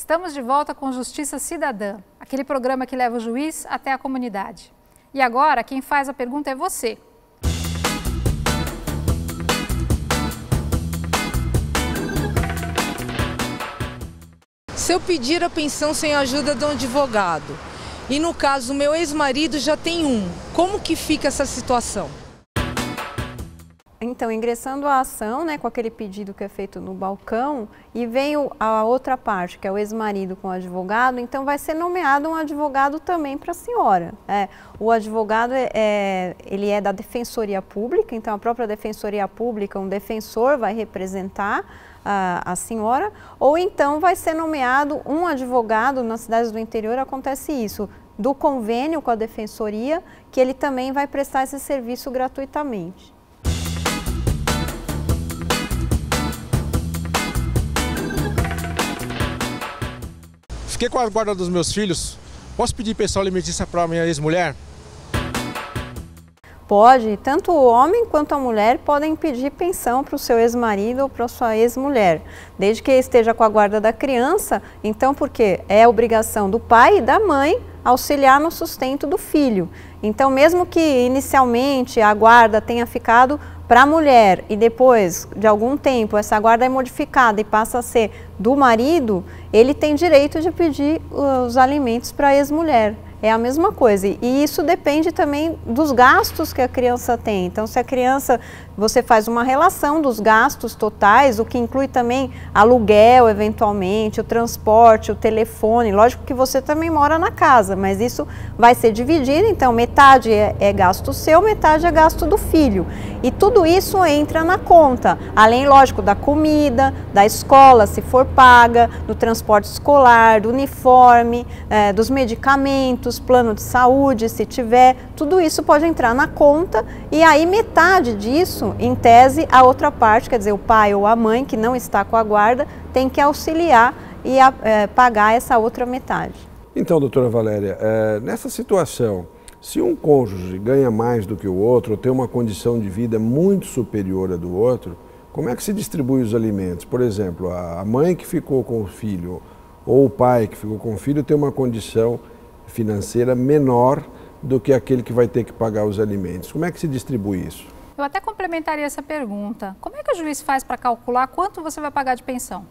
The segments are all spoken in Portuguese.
Estamos de volta com Justiça Cidadã, aquele programa que leva o juiz até a comunidade. E agora, quem faz a pergunta é você. Se eu pedir a pensão sem a ajuda de um advogado, e no caso o meu ex-marido já tem um, como que fica essa situação? Então, ingressando a ação, né, com aquele pedido que é feito no balcão, e vem a outra parte, que é o ex-marido com o advogado, então vai ser nomeado um advogado também para a senhora. O advogado, ele é da Defensoria Pública, então a própria Defensoria Pública, um defensor vai representar a senhora, ou então vai ser nomeado um advogado, nas cidades do interior acontece isso, do convênio com a Defensoria, que ele também vai prestar esse serviço gratuitamente. Fiquei com a guarda dos meus filhos. Posso pedir pensão alimentícia para a minha ex-mulher? Pode, tanto o homem quanto a mulher podem pedir pensão para o seu ex-marido ou para a sua ex-mulher, desde que esteja com a guarda da criança, então porque é obrigação do pai e da mãe auxiliar no sustento do filho. Então, mesmo que inicialmente a guarda tenha ficado para a mulher e depois de algum tempo essa guarda é modificada e passa a ser do marido, ele tem direito de pedir os alimentos para a ex-mulher. É a mesma coisa, e isso depende também dos gastos que a criança tem. Então, se a criança, você faz uma relação dos gastos totais, o que inclui também aluguel, eventualmente, o transporte, o telefone, lógico que você também mora na casa, mas isso vai ser dividido, então metade é gasto seu, metade é gasto do filho. E tudo isso entra na conta, além, lógico, da comida, da escola, se for paga, do transporte escolar, do uniforme, dos medicamentos, plano de saúde, se tiver, tudo isso pode entrar na conta e aí metade disso, em tese, a outra parte, quer dizer, o pai ou a mãe que não está com a guarda, tem que auxiliar e pagar essa outra metade. Então, doutora Valéria, nessa situação, se um cônjuge ganha mais do que o outro, ou tem uma condição de vida muito superior à do outro, como é que se distribui os alimentos? Por exemplo, a mãe que ficou com o filho ou o pai que ficou com o filho tem uma condição financeira menor do que aquele que vai ter que pagar os alimentos. Como é que se distribui isso? Eu até complementaria essa pergunta. Como é que o juiz faz para calcular quanto você vai pagar de pensão?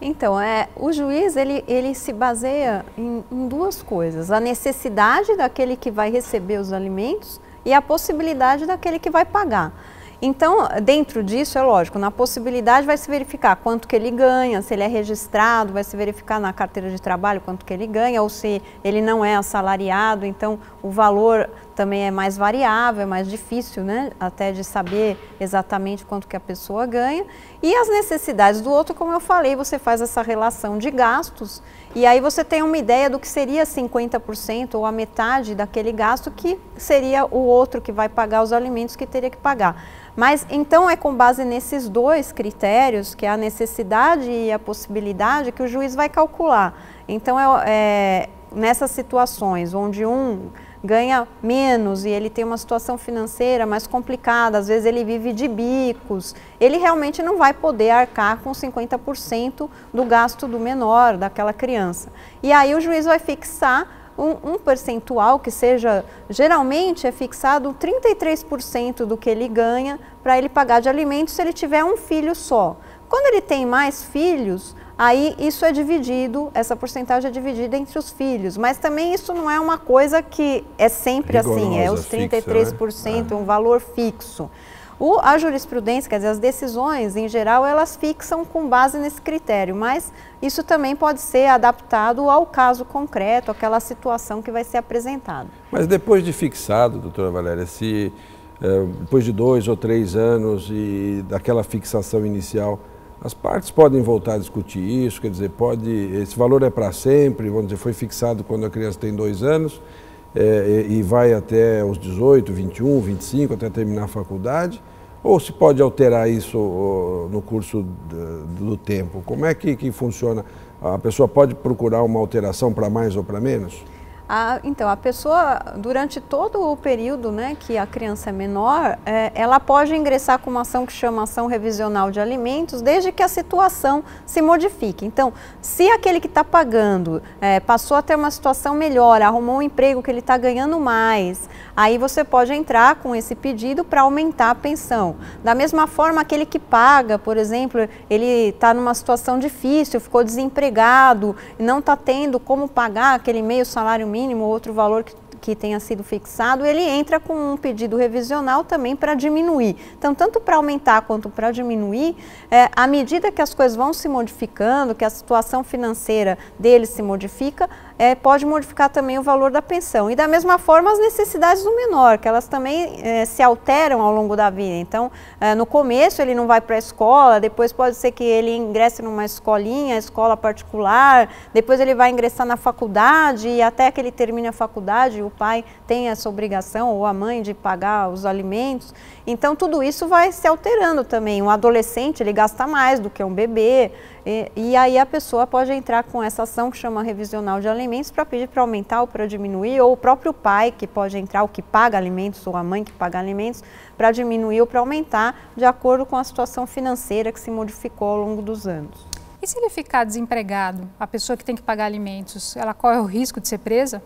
Então, o juiz ele se baseia em duas coisas. A necessidade daquele que vai receber os alimentos e a possibilidade daquele que vai pagar. Então, dentro disso, é lógico, na possibilidade vai se verificar quanto que ele ganha, se ele é registrado, vai se verificar na carteira de trabalho quanto que ele ganha, ou se ele não é assalariado, então o valor também é mais variável, é mais difícil, né, até de saber exatamente quanto que a pessoa ganha. E as necessidades do outro, como eu falei, você faz essa relação de gastos e aí você tem uma ideia do que seria 50% ou a metade daquele gasto que seria o outro que vai pagar os alimentos que teria que pagar. Mas então é com base nesses dois critérios, que é a necessidade e a possibilidade, que o juiz vai calcular. Então nessas situações onde um ganha menos e ele tem uma situação financeira mais complicada, às vezes ele vive de bicos, ele realmente não vai poder arcar com 50% do gasto do menor, daquela criança. E aí o juiz vai fixar um percentual que seja, geralmente é fixado 33% do que ele ganha para ele pagar de alimentos se ele tiver um filho só. Quando ele tem mais filhos, aí isso é dividido, essa porcentagem é dividida entre os filhos, mas também isso não é uma coisa que é sempre assim, é os 33%, um valor fixo. A jurisprudência, quer dizer, as decisões em geral, elas fixam com base nesse critério, mas isso também pode ser adaptado ao caso concreto, àquela situação que vai ser apresentada. Mas depois de fixado, doutora Valéria, se depois de 2 ou 3 anos e daquela fixação inicial, as partes podem voltar a discutir isso, quer dizer, esse valor é para sempre, vamos dizer, foi fixado quando a criança tem 2 anos e vai até os 18, 21, 25, até terminar a faculdade, ou se pode alterar isso no curso do tempo? Como é que funciona? A pessoa pode procurar uma alteração para mais ou para menos? Então, a pessoa, durante todo o período, né, que a criança é menor, ela pode ingressar com uma ação que chama ação revisional de alimentos, desde que a situação se modifique. Então, se aquele que está pagando passou a ter uma situação melhor, arrumou um emprego que ele está ganhando mais, aí você pode entrar com esse pedido para aumentar a pensão. Da mesma forma, aquele que paga, por exemplo, ele está numa situação difícil, ficou desempregado, não está tendo como pagar aquele meio salário mínimo ou outro valor que tenha sido fixado, ele entra com um pedido revisional também para diminuir. Então, tanto para aumentar quanto para diminuir, à medida que as coisas vão se modificando, que a situação financeira dele se modifica, pode modificar também o valor da pensão. E da mesma forma as necessidades do menor, que elas também se alteram ao longo da vida. Então, no começo ele não vai para a escola, depois pode ser que ele ingresse numa escolinha, escola particular, depois ele vai ingressar na faculdade e até que ele termine a faculdade, o pai tem essa obrigação, ou a mãe, de pagar os alimentos. Então, tudo isso vai se alterando também. Um adolescente, ele gasta mais do que um bebê, e aí a pessoa pode entrar com essa ação que chama revisional de alimentos para pedir para aumentar ou para diminuir, ou o próprio pai que pode entrar, o que paga alimentos, ou a mãe que paga alimentos, para diminuir ou para aumentar, de acordo com a situação financeira que se modificou ao longo dos anos. E se ele ficar desempregado, a pessoa que tem que pagar alimentos, ela corre o risco de ser presa?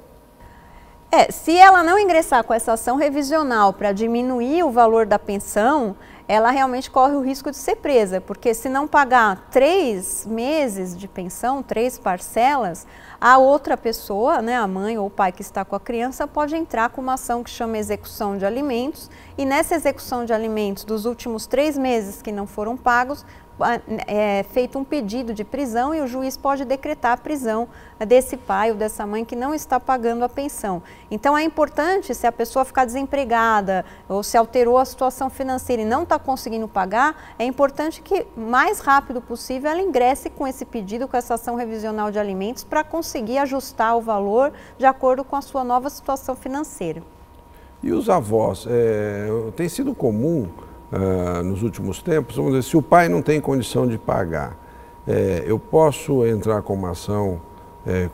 Se ela não ingressar com essa ação revisional para diminuir o valor da pensão, ela realmente corre o risco de ser presa, porque se não pagar 3 meses de pensão, 3 parcelas, a outra pessoa, né, a mãe ou o pai que está com a criança, pode entrar com uma ação que chama execução de alimentos, e nessa execução de alimentos dos últimos 3 meses que não foram pagos, é feito um pedido de prisão e o juiz pode decretar a prisão desse pai ou dessa mãe que não está pagando a pensão. Então é importante, se a pessoa ficar desempregada ou se alterou a situação financeira e não está conseguindo pagar, é importante que o mais rápido possível ela ingresse com esse pedido, com essa ação revisional de alimentos, para conseguir ajustar o valor de acordo com a sua nova situação financeira. E os avós, tem sido comum nos últimos tempos, vamos dizer, se o pai não tem condição de pagar, eu posso entrar com uma ação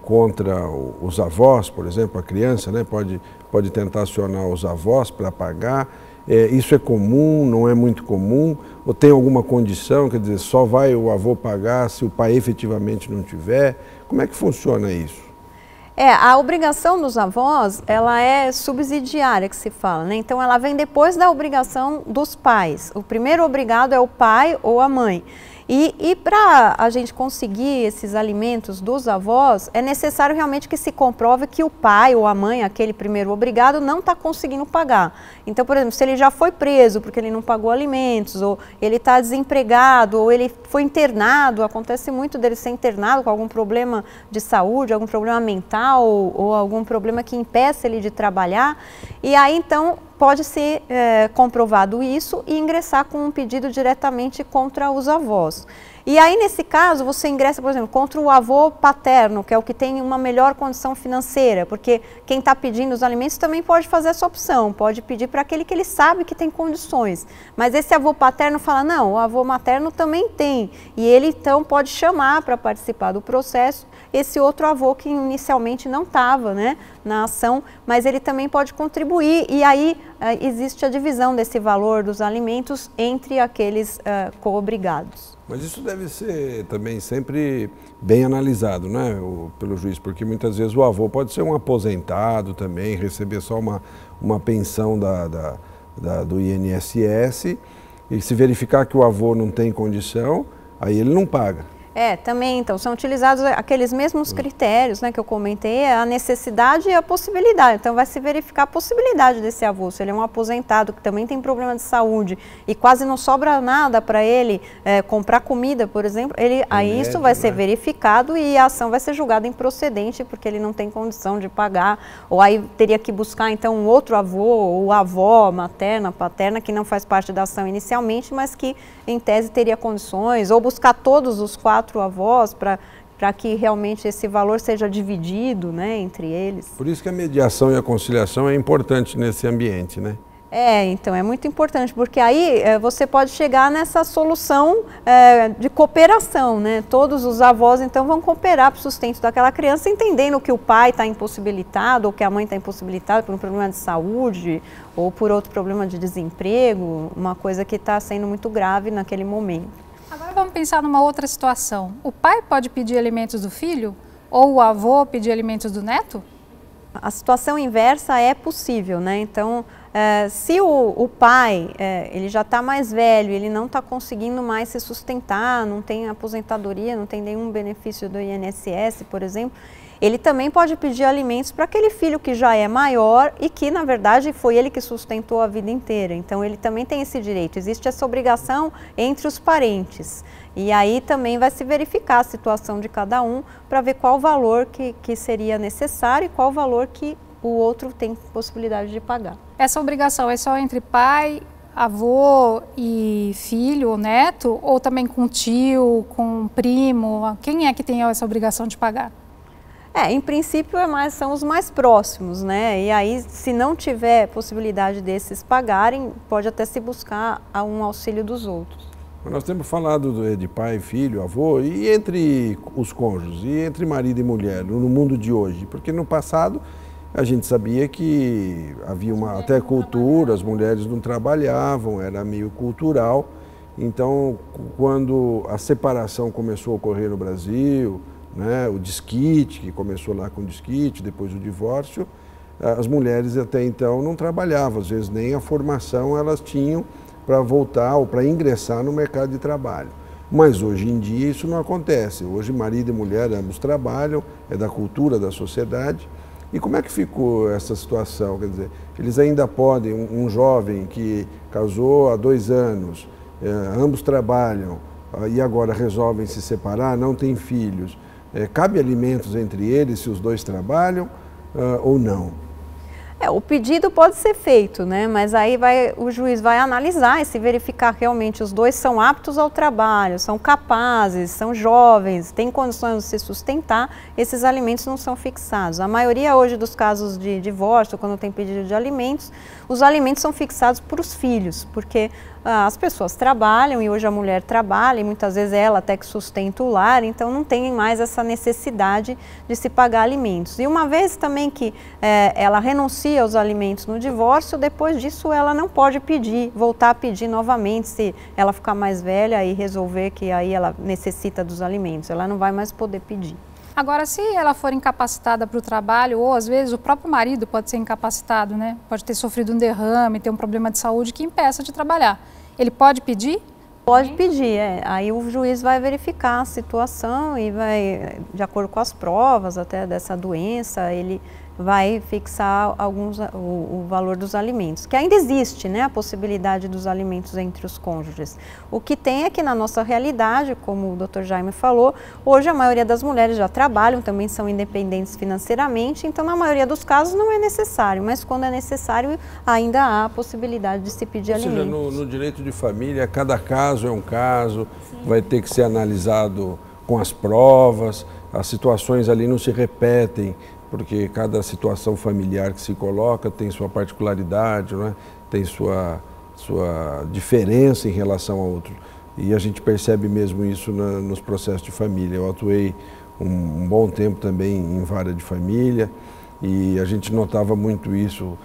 contra os avós, por exemplo, a criança, né, pode tentar acionar os avós para pagar. Isso é comum, não é muito comum? Ou tem alguma condição, quer dizer, só vai o avô pagar se o pai efetivamente não tiver? Como é que funciona isso? A obrigação dos avós, ela é subsidiária, que se fala, né? Então, ela vem depois da obrigação dos pais. O primeiro obrigado é o pai ou a mãe. E para a gente conseguir esses alimentos dos avós, é necessário realmente que se comprove que o pai ou a mãe, aquele primeiro obrigado, não está conseguindo pagar. Então, por exemplo, se ele já foi preso porque ele não pagou alimentos, ou ele está desempregado, ou ele foi internado, acontece muito dele ser internado com algum problema de saúde, algum problema mental, ou algum problema que impeça ele de trabalhar, e aí então pode ser comprovado isso e ingressar com um pedido diretamente contra os avós. E aí, nesse caso, você ingressa, por exemplo, contra o avô paterno, que é o que tem uma melhor condição financeira, porque quem está pedindo os alimentos também pode fazer essa opção, pode pedir para aquele que ele sabe que tem condições. Mas esse avô paterno fala, não, o avô materno também tem, e ele então pode chamar para participar do processo esse outro avô que inicialmente não estava, né, na ação, mas ele também pode contribuir, e aí existe a divisão desse valor dos alimentos entre aqueles coobrigados. Mas isso deve ser também sempre bem analisado, né, pelo juiz, porque muitas vezes o avô pode ser um aposentado também, receber só uma pensão do INSS, e se verificar que o avô não tem condição, aí ele não paga. Também, então, são utilizados aqueles mesmos critérios, né, que eu comentei, a necessidade e a possibilidade. Então, vai se verificar a possibilidade desse avô. Se ele é um aposentado que também tem problema de saúde e quase não sobra nada para ele comprar comida, por exemplo, aí isso vai ser verificado e a ação vai ser julgada improcedente porque ele não tem condição de pagar. Ou aí teria que buscar, então, um outro avô ou avó materna, paterna, que não faz parte da ação inicialmente, mas que, em tese, teria condições, ou buscar todos os 4 avós para que realmente esse valor seja dividido, né, entre eles. Por isso que a mediação e a conciliação é importante nesse ambiente, né? Então é muito importante, porque aí você pode chegar nessa solução de cooperação, né? Todos os avós então vão cooperar para o sustento daquela criança, entendendo que o pai está impossibilitado ou que a mãe está impossibilitada por um problema de saúde ou por outro problema de desemprego, uma coisa que está sendo muito grave naquele momento. Agora vamos pensar numa outra situação. O pai pode pedir alimentos do filho ou o avô pedir alimentos do neto? A situação inversa é possível, né? Então, se o pai ele já está mais velho, ele não está conseguindo mais se sustentar, não tem aposentadoria, não tem nenhum benefício do INSS, por exemplo, ele também pode pedir alimentos para aquele filho que já é maior e que, na verdade, foi ele que sustentou a vida inteira. Então, ele também tem esse direito. Existe essa obrigação entre os parentes. E aí também vai se verificar a situação de cada um para ver qual valor que seria necessário e qual valor que o outro tem possibilidade de pagar. Essa obrigação é só entre pai, avô e filho ou neto, ou também com tio, com primo? Quem é que tem essa obrigação de pagar? Em princípio são os mais próximos, né? E aí, se não tiver possibilidade desses pagarem, pode até se buscar um auxílio dos outros. Nós temos falado de pai, filho, avô, e entre os cônjuges, e entre marido e mulher, no mundo de hoje, porque no passado a gente sabia que havia até cultura, as mulheres não trabalhavam, era meio cultural. Então, quando a separação começou a ocorrer no Brasil, né, o desquite, que começou lá com o desquite, depois o divórcio, as mulheres até então não trabalhavam, às vezes nem a formação elas tinham para voltar ou para ingressar no mercado de trabalho. Mas hoje em dia isso não acontece. Hoje marido e mulher ambos trabalham, é da cultura da sociedade. E como é que ficou essa situação? Quer dizer, eles ainda podem, um jovem que casou há 2 anos, ambos trabalham e agora resolvem se separar, não tem filhos. Cabe alimentos entre eles se os dois trabalham ou não? O pedido pode ser feito, né? Mas aí o juiz vai analisar e se verificar realmente os dois são aptos ao trabalho, são capazes, são jovens, têm condições de se sustentar, esses alimentos não são fixados. A maioria hoje dos casos de divórcio, quando tem pedido de alimentos, os alimentos são fixados para os filhos, porque as pessoas trabalham e hoje a mulher trabalha e muitas vezes é ela até que sustenta o lar, então não tem mais essa necessidade de se pagar alimentos. E uma vez também que ela renuncia aos alimentos no divórcio, depois disso ela não pode pedir, voltar a pedir novamente se ela ficar mais velha e resolver que aí ela necessita dos alimentos, ela não vai mais poder pedir. Agora, se ela for incapacitada para o trabalho, ou às vezes o próprio marido pode ser incapacitado, né? Pode ter sofrido um derrame, ter um problema de saúde que impeça de trabalhar. Ele pode pedir? Pode pedir, aí o juiz vai verificar a situação e vai, de acordo com as provas até dessa doença, ele vai fixar o valor dos alimentos, que ainda existe, né, a possibilidade dos alimentos entre os cônjuges. O que tem é que na nossa realidade, como o Dr. Jaime falou, hoje a maioria das mulheres já trabalham, também são independentes financeiramente, então na maioria dos casos não é necessário, mas quando é necessário ainda há a possibilidade de se pedir alimentos. Ou seja, no direito de família, cada caso é um caso, sim, vai ter que ser analisado com as provas, as situações ali não se repetem, porque cada situação familiar que se coloca tem sua particularidade, né? Tem sua diferença em relação a outro. E a gente percebe mesmo isso nos processos de família. Eu atuei um bom tempo também em vara de família e a gente notava muito isso.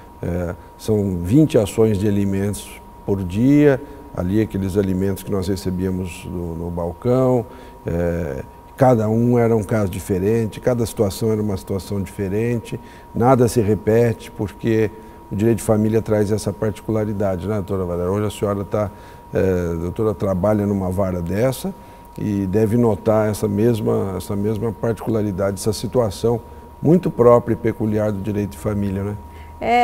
São 20 ações de alimentos por dia, ali aqueles alimentos que nós recebíamos no balcão. Cada um era um caso diferente, cada situação era uma situação diferente, nada se repete, porque o direito de família traz essa particularidade, né, doutora Valéria? Hoje a senhora doutora trabalha numa vara dessa e deve notar essa mesma particularidade, essa situação muito própria e peculiar do direito de família, né?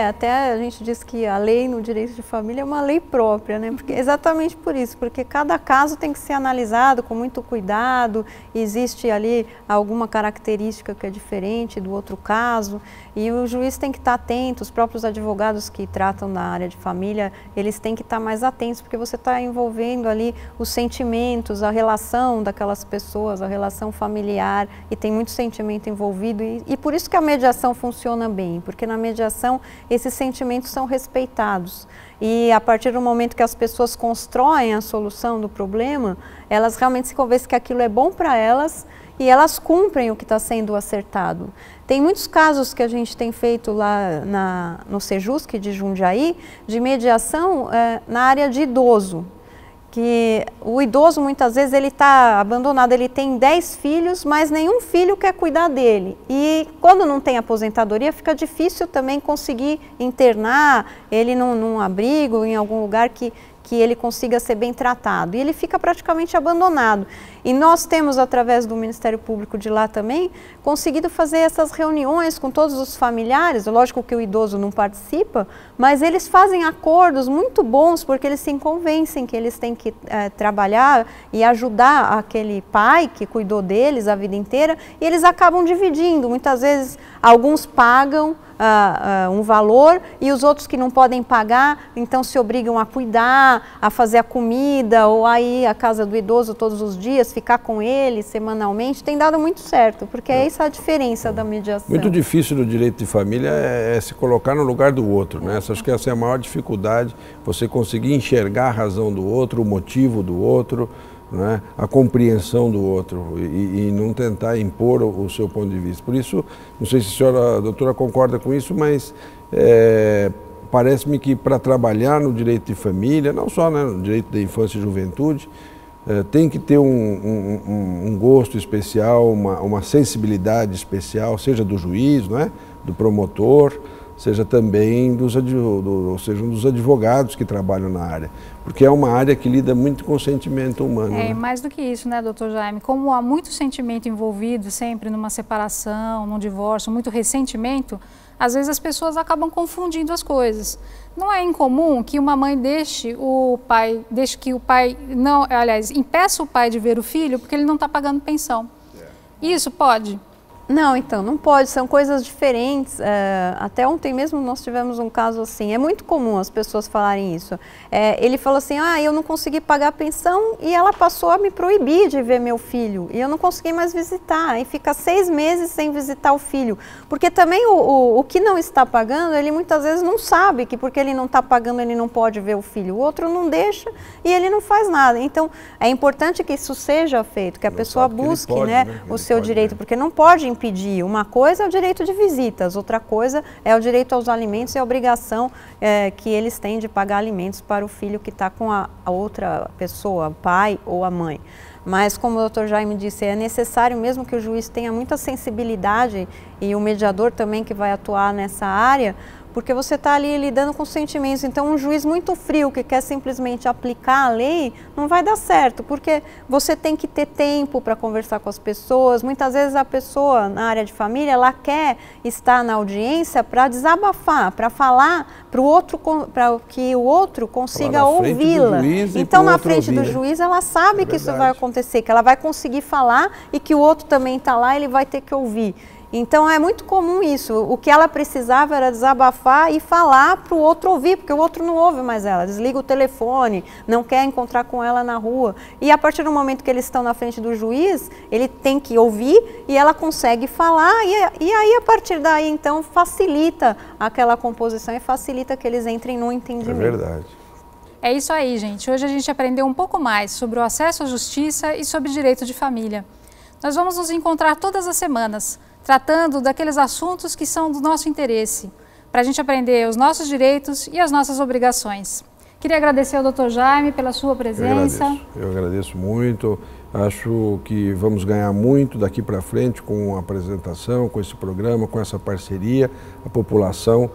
Até a gente diz que a lei no direito de família é uma lei própria, né? Porque, exatamente por isso, porque cada caso tem que ser analisado com muito cuidado, existe ali alguma característica que é diferente do outro caso e o juiz tem que estar atento, os próprios advogados que tratam da área de família, eles têm que estar mais atentos, porque você está envolvendo ali os sentimentos, a relação daquelas pessoas, a relação familiar e tem muito sentimento envolvido e por isso que a mediação funciona bem, porque na mediação esses sentimentos são respeitados. E a partir do momento que as pessoas constroem a solução do problema, elas realmente se convencem que aquilo é bom para elas e elas cumprem o que está sendo acertado. Tem muitos casos que a gente tem feito lá no Sejusc de Jundiaí, de mediação na área de idoso. Que o idoso muitas vezes ele está abandonado, ele tem 10 filhos, mas nenhum filho quer cuidar dele. E quando não tem aposentadoria, fica difícil também conseguir internar ele num abrigo, em algum lugar que ele consiga ser bem tratado. E ele fica praticamente abandonado. E nós temos, através do Ministério Público de lá também, conseguido fazer essas reuniões com todos os familiares. Lógico que o idoso não participa, mas eles fazem acordos muito bons, porque eles se convencem que eles têm que trabalhar e ajudar aquele pai que cuidou deles a vida inteira, e eles acabam dividindo. Muitas vezes, alguns pagam um valor e os outros que não podem pagar, então se obrigam a cuidar, a fazer a comida, ou a ir à casa do idoso todos os dias, ficar com ele semanalmente. Tem dado muito certo, porque é essa a diferença da mediação. Muito difícil no direito de família é se colocar no lugar do outro, né? Acho que essa é a maior dificuldade, você conseguir enxergar a razão do outro, o motivo do outro, né? A compreensão do outro e não tentar impor o seu ponto de vista. Por isso, não sei se a doutora concorda com isso, mas parece-me que para trabalhar no direito de família, não só, né, no direito da infância e juventude, tem que ter um gosto especial, uma sensibilidade especial, seja do juiz, né, do promotor, seja também dos advogados que trabalham na área, porque é uma área que lida muito com o sentimento humano. É, né? Mais do que isso, né, doutor Jaime? Como há muito sentimento envolvido sempre numa separação, num divórcio, muito ressentimento, às vezes as pessoas acabam confundindo as coisas. Não é incomum que uma mãe impeça o pai de ver o filho porque ele não está pagando pensão. Isso pode? Não, então, não pode, são coisas diferentes. Até ontem mesmo nós tivemos um caso assim, é muito comum as pessoas falarem isso. Ele falou assim, eu não consegui pagar a pensão e ela passou a me proibir de ver meu filho. E eu não consegui mais visitar, e fica 6 meses sem visitar o filho. Porque também o que não está pagando, ele muitas vezes não sabe que porque ele não está pagando, ele não pode ver o filho. O outro não deixa e ele não faz nada. Então, é importante que isso seja feito, que a pessoa busque, né, o seu direito, porque não pode impedir. Uma coisa é o direito de visitas, outra coisa é o direito aos alimentos e a obrigação que eles têm de pagar alimentos para o filho que está com a outra pessoa, o pai ou a mãe. Mas, como o doutor Jaime disse, é necessário mesmo que o juiz tenha muita sensibilidade e o mediador também que vai atuar nessa área, porque você está ali lidando com sentimentos. Então, um juiz muito frio que quer simplesmente aplicar a lei, não vai dar certo, porque você tem que ter tempo para conversar com as pessoas. Muitas vezes a pessoa na área de família, ela quer estar na audiência para desabafar, para falar para o outro, para que o outro consiga ouvi-la. Então, na frente do juiz, ela sabe que isso vai acontecer, que ela vai conseguir falar e que o outro também está lá, ele vai ter que ouvir. Então é muito comum isso, o que ela precisava era desabafar e falar para o outro ouvir, porque o outro não ouve mais ela, desliga o telefone, não quer encontrar com ela na rua. E a partir do momento que eles estão na frente do juiz, ele tem que ouvir e ela consegue falar, e aí a partir daí então facilita aquela composição e facilita que eles entrem no entendimento. É verdade. É isso aí, gente. Hoje a gente aprendeu um pouco mais sobre o acesso à justiça e sobre direito de família. Nós vamos nos encontrar todas as semanas, tratando daqueles assuntos que são do nosso interesse, para a gente aprender os nossos direitos e as nossas obrigações. Queria agradecer ao Dr. Jaime pela sua presença. Eu agradeço muito. Acho que vamos ganhar muito daqui para frente com a apresentação, com esse programa, com essa parceria. A população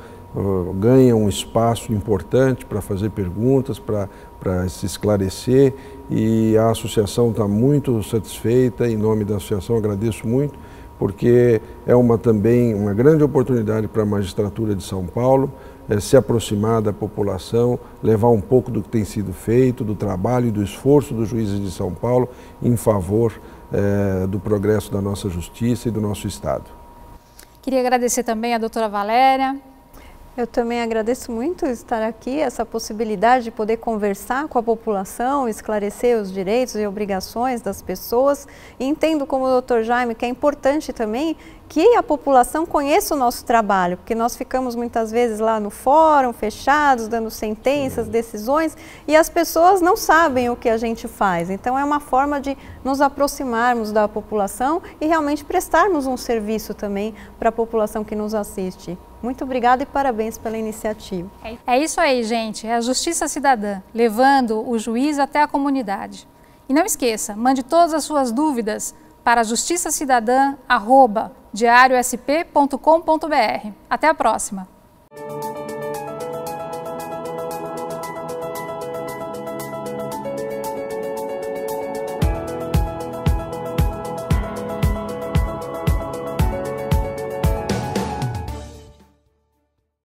ganha um espaço importante para fazer perguntas, para se esclarecer, e a associação está muito satisfeita. Em nome da associação, agradeço muito, porque é também uma grande oportunidade para a magistratura de São Paulo se aproximar da população, levar um pouco do que tem sido feito, do trabalho e do esforço dos juízes de São Paulo em favor do progresso da nossa justiça e do nosso Estado. Queria agradecer também a doutora Valéria. Eu também agradeço muito estar aqui, essa possibilidade de poder conversar com a população, esclarecer os direitos e obrigações das pessoas. E entendo como o Dr. Jaime que é importante também que a população conheça o nosso trabalho, porque nós ficamos muitas vezes lá no fórum, fechados, dando sentenças, decisões, e as pessoas não sabem o que a gente faz. Então é uma forma de nos aproximarmos da população e realmente prestarmos um serviço também para a população que nos assiste. Muito obrigada e parabéns pela iniciativa. É isso aí, gente. É a Justiça Cidadã, levando o juiz até a comunidade. E não esqueça, mande todas as suas dúvidas para justiçacidadã@diariosp.com.br. Até a próxima!